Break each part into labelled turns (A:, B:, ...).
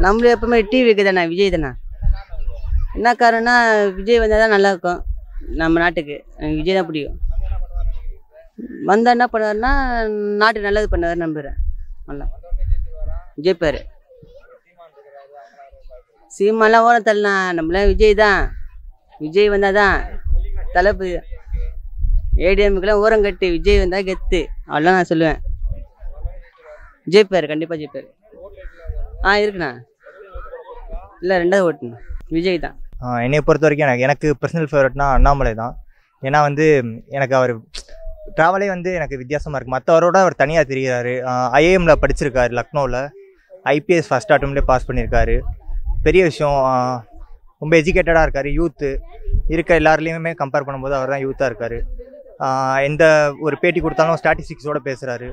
A: நம்மள எப்பவுமே டிவிக்கு தானே, விஜய் தானே. என்ன காரணம்னா விஜய் வந்தால் தான் நல்லாயிருக்கும் நம்ம நாட்டுக்கு. எனக்கு விஜய் தான் பிடிக்கும். வந்தால் என்ன பண்ணுவாருன்னா நாட்டுக்கு நல்லது பண்ணுவார் நம்புகிறேன். நல்லா விஜய் பேர் சீமாலாம் ஓரம் தள்ளலாம். நம்மளாம் விஜய் தான். விஜய் வந்தால் தான் தளபதி. ஏடிஎம்க்கெலாம் ஓரம் கட்டி விஜய் வந்தால் கெத்து. அவ்வளோதான் நான் சொல்லுவேன். விஜய் பேர் கண்டிப்பாக விஜய் பேர். இருக்குண்ணா. இல்லை, ரெண்டாவது ஓட்டுண்ணா விஜய் தான்.
B: என்னை பொறுத்த வரைக்கும் எனக்கு பர்சனல் ஃபேவரட்னா அண்ணாமலை தான். ஏன்னா வந்து எனக்கு அவர் ட்ராவலே வந்து எனக்கு வித்தியாசமாக இருக்குது. மற்றவரோட அவர் தனியாக தெரிகிறாரு. ஐஏஎம்மில் படிச்சிருக்காரு, லக்னோவில். ஐபிஎஸ் ஃபஸ்ட் அட்டம்ப்ட்லேயே பாஸ் பண்ணியிருக்காரு. பெரிய விஷயம். ரொம்ப எஜுகேட்டடாக இருக்கார். யூத்து இருக்க எல்லாருலேயுமே கம்பேர் பண்ணும்போது அவர் தான் யூத்தாக இருக்கார். எந்த ஒரு பேட்டி கொடுத்தாலும் ஸ்டாட்டிஸ்டிக்ஸோடு பேசுகிறாரு.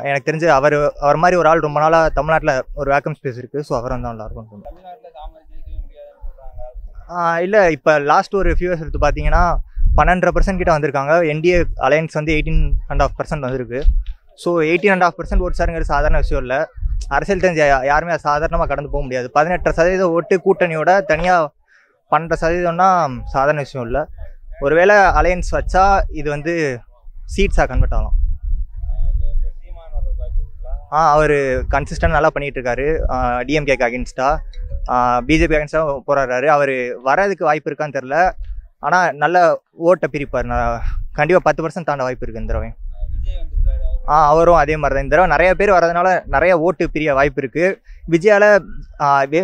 B: எனக்கு தெரிஞ்சு அவர் மாதிரி ஒரு ஆள் ரொம்ப நாளாக தமிழ்நாட்டில் ஒரு வேக்கம் ஸ்பேஸ் இருக்குது. ஸோ அவர் வந்து நல்லாயிருக்கும் தோணும். இல்லை, இப்போ லாஸ்ட் ஒரு ஃபியூ இயர்ஸ் எடுத்து பார்த்தீங்கன்னா 12% கிட்ட வந்திருக்காங்க. என்டிஏ அலையன்ஸ் வந்து 18.5% வந்திருக்கு. ஸோ 18.5% ஓட்டு சாருங்கிறது சாதாரண விஷயம் இல்லை. அரசியல் தெரிஞ்ச யாருமே அது சாதாரணமாக கடந்து போக முடியாது. 18% ஓட்டு கூட்டணியோட தனியாக 12%னா சாதாரண விஷயம் இல்லை. ஒருவேளை அலையன்ஸ் வச்சா இது வந்து சீட்ஸாக கன்வெர்ட் ஆகலாம். அவர் கன்சிஸ்டன்ட் நல்லா பண்ணிகிட்டு இருக்காரு. டிஎம்கேக்கு அகேன்ஸ்டாக, பிஜேபி அகேன்ஸ்டாக போராடுறாரு. அவர் வர்றதுக்கு வாய்ப்பு இருக்கான்னு தெரில. ஆனால் நல்ல ஓட்டை பிரிப்பார். கண்டிப்பாக 10% தாண்ட வாய்ப்பு இருக்குது இந்த தடவை. அவரும் அதே மாதிரி தான். இந்த தடவை நிறைய பேர் வர்றதுனால நிறைய ஓட்டு பிரிய வாய்ப்பு இருக்குது. விஜயால்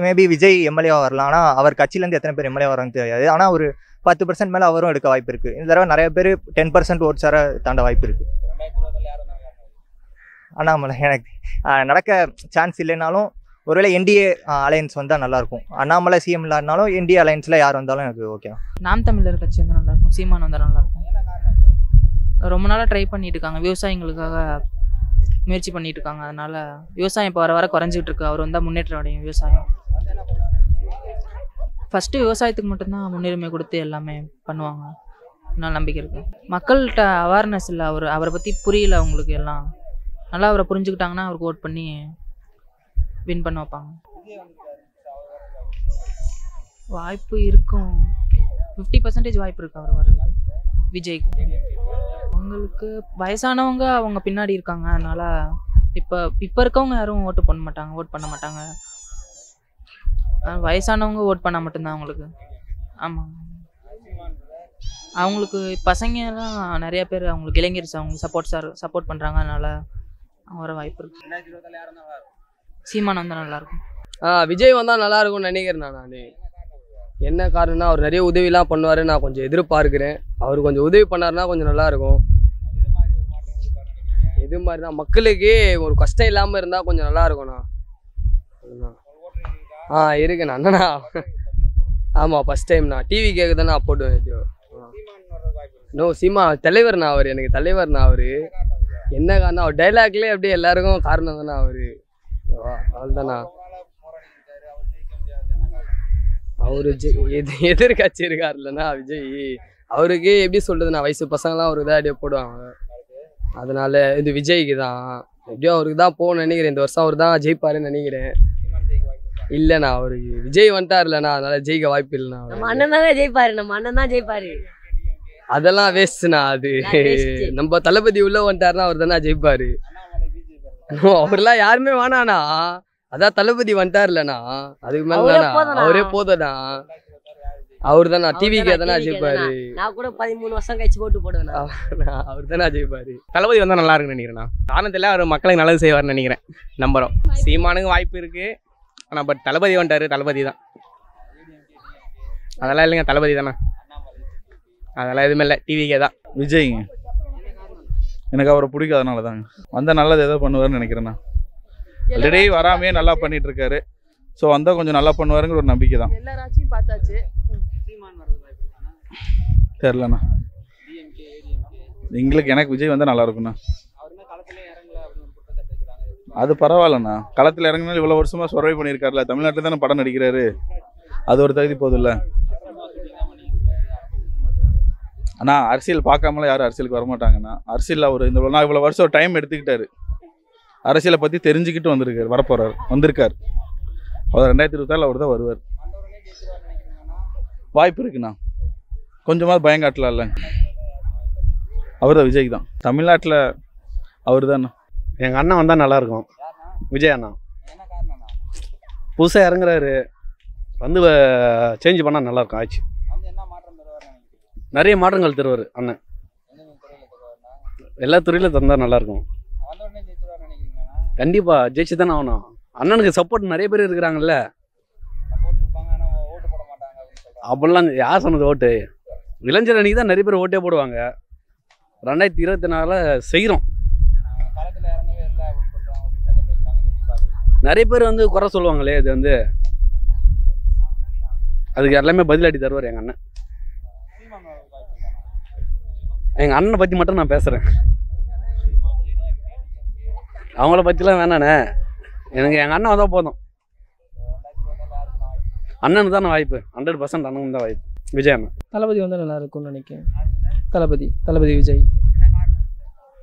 B: மேபி விஜய் எம்எல்ஏவாக வரலாம். ஆனால் அவர் கட்சியிலேருந்து எத்தனை பேர் எம்எல்ஏ வரான்னு தெரியாது. ஆனால் ஒரு 10% மேலே அவரும் எடுக்க வாய்ப்பு இருக்குது. இந்த தடவை நிறைய பேர் 10% ஓட்டு சார தாண்ட வாய்ப்பு இருக்குது. அண்ணாமலை எனக்கு நடக்க சான்ஸ் இல்லைனாலும் ஒருவேளை என்டிஏ அலையன்ஸ் வந்தால் நல்லாயிருக்கும். அண்ணாமலை சிஎம் இல்லாதனாலும் என்டிஏ அலையன்ஸில் யார் வந்தாலும் எனக்கு ஓகே.
C: நாம் தமிழர் கட்சி வந்து நல்லாயிருக்கும். சீமான் வந்தால் நல்லாயிருக்கும். ரொம்ப நாளாக ட்ரை பண்ணிட்டு இருக்காங்க. விவசாயிகளுக்காக முயற்சி பண்ணிட்டு இருக்காங்க. அதனால விவசாயம் இப்போ வர வர குறைஞ்சிட்டு இருக்கு. அவர் வந்தால் முன்னேற்றம் அடையும் விவசாயம். ஃபஸ்ட்டு விவசாயத்துக்கு மட்டும்தான் முன்னுரிமை கொடுத்து எல்லாமே பண்ணுவாங்க. நல்ல நம்பிக்கை இருக்குது. மக்கள்கிட்ட அவேர்னஸ் இல்லை. அவரை பற்றி புரியல அவங்களுக்கு. எல்லாம் நல்லா அவரை புரிஞ்சுக்கிட்டாங்கன்னா அவருக்கு ஓட் பண்ணி வின் பண்ண வைப்பாங்க. வாய்ப்பு இருக்கும். 50% வாய்ப்பு இருக்கு அவர் வர்றது விஜய்க்கு. அவங்களுக்கு வயசானவங்க அவங்க பின்னாடி இருக்காங்க. அதனால இப்போ இருக்கவங்க யாரும் ஓட் பண்ண மாட்டாங்க. வயசானவங்க ஓட் பண்ணால் மட்டும்தான் அவங்களுக்கு. ஆமாம், அவங்களுக்கு பசங்கலாம் நிறைய பேர் அவங்களுக்கு இளைஞர் அவங்களுக்கு சப்போர்ட் பண்ணுறாங்க. அதனால வர வாய்ப்பு இருக்கு. சீமான் வந்தால் நல்லாயிருக்கும்.
D: விஜய் வந்தால் நல்லாயிருக்கும்னு நினைக்கிறேன் நான். என்ன காரணம்னா அவர் நிறைய உதவிலாம் பண்ணுவார். நான் கொஞ்சம் எதிர்பார்க்குறேன். அவர் கொஞ்சம் உதவி பண்ணாருன்னா கொஞ்சம் நல்லாயிருக்கும். இது மாதிரி தான் மக்களுக்கு ஒரு கஷ்டம் இல்லாமல் இருந்தால் கொஞ்சம் நல்லாயிருக்கும்ண்ணா. இருக்குண்ணா. அண்ணா ஆமாம், ஃபஸ்ட் டைம்ண்ணா. டிவி கேட்க தானே போட்டுவேன். சீமா தலைவர்ண்ணா. அவர் எனக்கு தலைவர்ண்ணா. அவர் என்ன காரணம், அவர் டைலாக்லேயே அப்படியே எல்லாருக்கும் காரணம் தானே அவர். அவ்வளோதாண்ணா. அவரு எதிர்கட்சி இருக்கார் இல்லைண்ணா விஜய். அவருக்கு எப்படி சொல்றதுண்ணா, வயசு பசங்களாம் அவருக்கு தான் அப்படியே போடுவாங்க. அதனால இது விஜய்க்கு தான் எப்படியும் அவருக்கு தான் போகணும்னு நினைக்கிறேன். இந்த வருஷம் அவர் தான் ஜெயிப்பாருன்னு நினைக்கிறேன். இல்லைண்ணா, அவருக்கு விஜய் வந்துட்டார் இல்லைண்ணா, அதனால ஜெயிக்க வாய்ப்பு இல்லைண்ணா.
E: நம்ம அண்ணன் தான் ஜெயிப்பாரு. நம்ம அண்ணன் தான் ஜெயிப்பாரு.
D: அதெல்லாம் வேஸ்ட்ண்ணா. அது நம்ம தளபதி உள்ள வந்துட்டாருன்னா அவர் தானே ஜெயிப்பாரு. அவர்லாம் யாருமே வேணாண்ணா. அதான் தளபதி வந்துட்டார் இல்லைண்ணா, அதுக்கு மேல அவரே போதண்ணா. அவர் தானே டிவிக்கு தானே ஜெயிப்பாரு.
E: நான் கூட 13 வருஷம் கழிச்சு போட்டு போடுவேன்.
D: அவர் தானே ஜெயிப்பாரு.
F: தளபதி வந்தால் நல்லா இருக்குன்னு நினைக்கிறேன். காரணத்தில் அவர் மக்களுக்கு நல்லது செய்வார்னு நினைக்கிறேன். நம்புறோம். சீமானுக்கு வாய்ப்பு இருக்கு. ஆனால் பட் தளபதி வந்துட்டாரு. தளபதி தான். அதெல்லாம் இல்லைங்க, தளபதி தானே. அதெல்லாம் எதுவுமே இல்லை, டிவிக்கே தான்.
G: விஜய்ங்க. எனக்கு அவரை பிடிக்கும். அதனால தாங்க வந்தால் நல்லது ஏதோ பண்ணுவார்னு நினைக்கிறேண்ணா. ஆல்ரெடி வராமே நல்லா பண்ணிட்டு இருக்காரு. ஸோ வந்தால் கொஞ்சம் நல்லா பண்ணுவாருங்கிற ஒரு நம்பிக்கை தான்.
C: எல்லாராச்சும் பார்த்தாச்சு.
G: தெரிலண்ணா. எனக்கு விஜய் வந்தால் நல்லா இருக்குண்ணா. அது பரவாயில்லண்ணா. களத்தில் இறங்கினாலும் இவ்வளோ வருஷமாக சர்வை பண்ணியிருக்காருல. தமிழ்நாட்டில் தானே படம் நடிக்கிறாரு. அது ஒரு தகுதி போதும் இல்லை. ஆனால் அரசியல் பார்க்காமலாம் யாரும் அரசியலுக்கு வரமாட்டாங்கண்ணா. அரசியலில் அவர் இவ்வளோ வருஷம் டைம் எடுத்துக்கிட்டாரு. அரசியலை பற்றி தெரிஞ்சுக்கிட்டு வந்திருக்காரு. வந்திருக்கார். அவர் 2026 அவர் தான் வருவார். வாய்ப்பு இருக்குண்ணா. கொஞ்சமாவது பயங்காட்டலாம்ல. அவர் தான் விஜய் தான். தமிழ்நாட்டில் அவர் தானே.
H: எங்கள் அண்ணன் வந்தால் நல்லாயிருக்கும். விஜய் அண்ணா புதுசாக இறங்குறாரு, வந்து சேஞ்ச் பண்ணால் நல்லாயிருக்கும். ஆச்சு நிறைய மாற்றங்கள் தருவார் அண்ணன். எல்லா துறையிலும் தந்தால் நல்லாயிருக்கும். கண்டிப்பாக ஜெயிச்சு தானே ஆகணும். அண்ணனுக்கு சப்போர்ட் நிறைய பேர் இருக்கிறாங்கல்ல. அப்படிலாம் யார் சொன்னது ஓட்டு? இளைஞர் அன்னைக்கு தான் நிறைய பேர் ஓட்டே போடுவாங்க. 2024 செய்கிறோம். நிறைய பேர் வந்து குறை சொல்லுவாங்களே, இது வந்து அதுக்கு எல்லாமே பதிலடி தருவார் எங்கள் அண்ணன். எங்கள் அண்ணனை பற்றி மட்டும் நான் பேசுகிறேன், அவங்கள பற்றிலாம் வேணாண்ணே. எனக்கு எங்கள் அண்ணன் வந்தால் போதும். அண்ணனுக்கு தானே வாய்ப்பு. 100% அண்ணனுக்கு தான் வாய்ப்பு. விஜய் அண்ணன்
I: தளபதி வந்தால் நல்லா இருக்கும்னு நினைக்கிறேன். தளபதி விஜய்.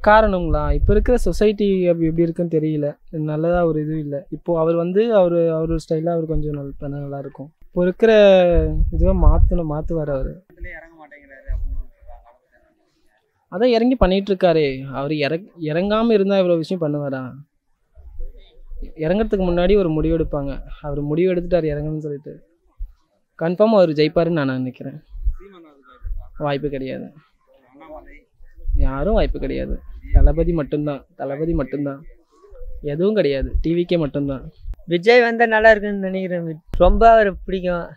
I: காரணங்களா, இப்போ இருக்கிற சொசைட்டி எப்படி இருக்குன்னு தெரியல. நல்லதாக ஒரு இது இல்லை. இப்போது அவர் வந்து அவர் ஸ்டைலாக அவர் கொஞ்சம் பண்ணால் நல்லாயிருக்கும். இப்போ இருக்கிற இதுவாக மாற்றுவார் அவர். அதான் இறங்கி பண்ணிகிட்டு இருக்காரு. அவர் இறங்காமல் இருந்தால் இவ்வளோ விஷயம் பண்ணுவாரா? இறங்கிறதுக்கு முன்னாடி ஒரு முடிவு எடுப்பாங்க. அவர் முடிவு எடுத்துட்டார் இறங்கணும்னு சொல்லிட்டு. கன்ஃபார்மாக அவர் ஜெயிப்பாருன்னு நான் நினைக்கிறேன். வாய்ப்பு கிடையாது, யாரும் வாய்ப்பு கிடையாது. தளபதி மட்டும்தான், எதுவும் கிடையாது. டிவிக்கே மட்டும்தான்.
E: விஜய் வந்தால் நல்லா இருக்குன்னு நினைக்கிறேன். ரொம்ப அவர் பிடிக்கும்,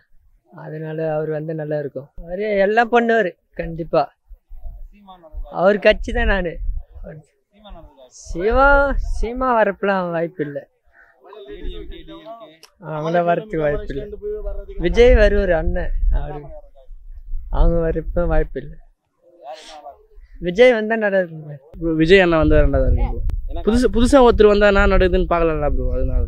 E: அதனால அவர் வந்தால் நல்லா இருக்கும். அவர் எல்லாம் பண்ணுவார் கண்டிப்பாக. அவர் கட்சி தான். நான் சீமா வரப்பெல்லாம் வாய்ப்பு இல்லை. அவங்கள வரத்துக்கு வாய்ப்பு இல்லை. விஜய் வருவார் அண்ணன். அவங்க வரப்ப வாய்ப்பு இல்லை. விஜய் வந்தால் நல்லா இருக்குங்க.
F: விஜய் அண்ணா வந்தால் நல்லா தான் இருக்கும். புதுசாக ஒருத்தர் வந்தால் என்ன நடக்குதுன்னு பார்க்கலாம்ல ப்ரோ. அதனால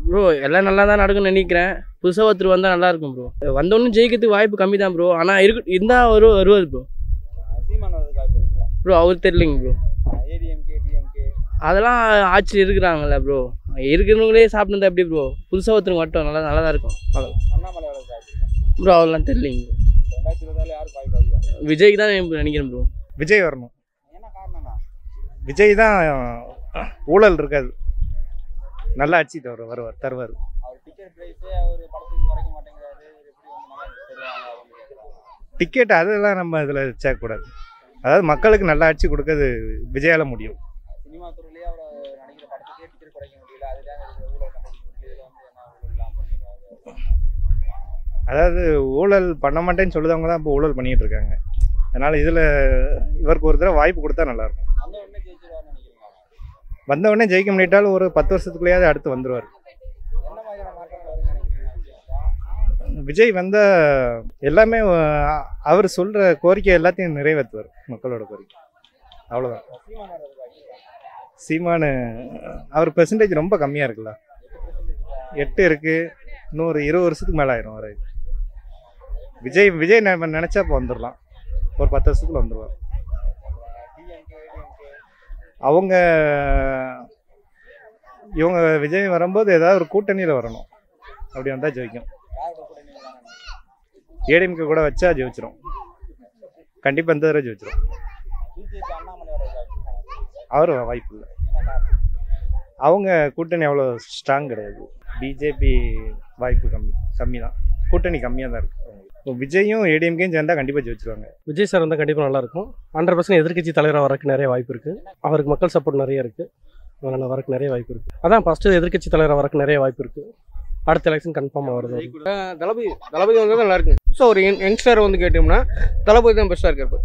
F: ப்ரோ எல்லாம் நல்லா தான் நடக்குன்னு நினைக்கிறேன். புதுசாக ஒருத்தர் வந்தால் நல்லா இருக்கும் ப்ரோ. வந்தோடனே ஜெயிக்கிறதுக்கு வாய்ப்பு கம்மி தான் ப்ரோ. ஆனால் இருந்தால் வருவார் ப்ரோ. ப்ரோ அவர் தெரியலைங்க ப்ரோ. அதெல்லாம் ஆட்சியில் இருக்கிறாங்கல்ல ப்ரோ. இருக்கிறவங்களே சாப்பிட்டு எப்படி ப்ரோ? புதுசாக ஒருத்தருக்கு மட்டும் நல்லா தான் இருக்கும் ப்ரோ. அவரெல்லாம் தெரியலைங்க ப்ரோ. விஜய்க்கு தான் நினைக்கிறேன் ப்ரோ.
B: விஜய் வரணும். விஜய் தான். ஊழல் இருக்காது, நல்லா ஆட்சி தருவார். டிக்கெட் அதெல்லாம் நம்ம இதில் சேர்க்கக்கூடாது. அதாவது மக்களுக்கு நல்ல ஆட்சி கொடுக்கறது விஜயால முடியும். அதாவது ஊழல் பண்ண மாட்டேன்னு சொல்லுதவங்க தான் இப்போ ஊழல் பண்ணிட்டு இருக்காங்க. அதனால இதில் இவருக்கு ஒரு தடவை வாய்ப்பு கொடுத்தா நல்லாயிருக்கும். வந்தவுடனே ஜெயிக்க முடியிட்டாலும் ஒரு 10 வருஷத்துக்குள்ளேயாவது அடுத்து வந்துடுவார். விஜய் வந்த எல்லாமே அவர் சொல்கிற கோரிக்கை எல்லாத்தையும் நிறைவேற்றுவார், மக்களோட கோரிக்கை. அவ்வளோதான். சீமானு அவர் பெர்சன்டேஜ் ரொம்ப கம்மியாக இருக்குல்ல. 8 இருக்குது. இன்னொரு 20 வருஷத்துக்கு மேலே ஆயிரும் வர. விஜய் நினச்சா இப்போ வந்துடலாம். ஒரு 10 வருஷத்துக்குள்ள வந்துடுவார். இவங்க விஜய் வரும்போது ஏதாவது ஒரு கூட்டணியில் வரணும். அப்படி வந்தால் ஜெயிக்கும். ஏடிஎம்கே கூட வச்சா ஜெயிச்சிரும். கண்டிப்பாக இந்த தடவை ஜெயிச்சிரும். அவர் வாய்ப்பு இல்லை. அவங்க கூட்டணி அவ்வளோ ஸ்ட்ராங் கிடையாது. பிஜேபி வாய்ப்பு கம்மி தான். கூட்டணி கம்மியாக தான் இருக்குது. இப்போ விஜயும் ஏடிஎம்கேயும் சேர்ந்தால் கண்டிப்பாக ஜெயிச்சிருவாங்க.
J: விஜய் சார் வந்தால் கண்டிப்பாக நல்லாயிருக்கும். 100% எதிர்க்கட்சி தலைவராக வரக்கு நிறைய வாய்ப்பு இருக்குது. அவருக்கு மக்கள் சப்போர்ட் நிறைய இருக்குது. அதனால் வரக்கு நிறைய வாய்ப்பு இருக்குது. அதான் ஃபஸ்ட்டு எதிர்க்கட்சி தலைவராக வரக்கு நிறைய வாய்ப்பு இருக்குது. அடுத்த எலெக்ஷன் கன்ஃபார்மாக வருது.
F: தளபதி வந்து நல்லா இருக்கு. ஸோ ஒரு யங்ஸ்டர் வந்து கேட்டோம்னா தளபதி தான் பெஸ்ட்டாக இருக்காரு.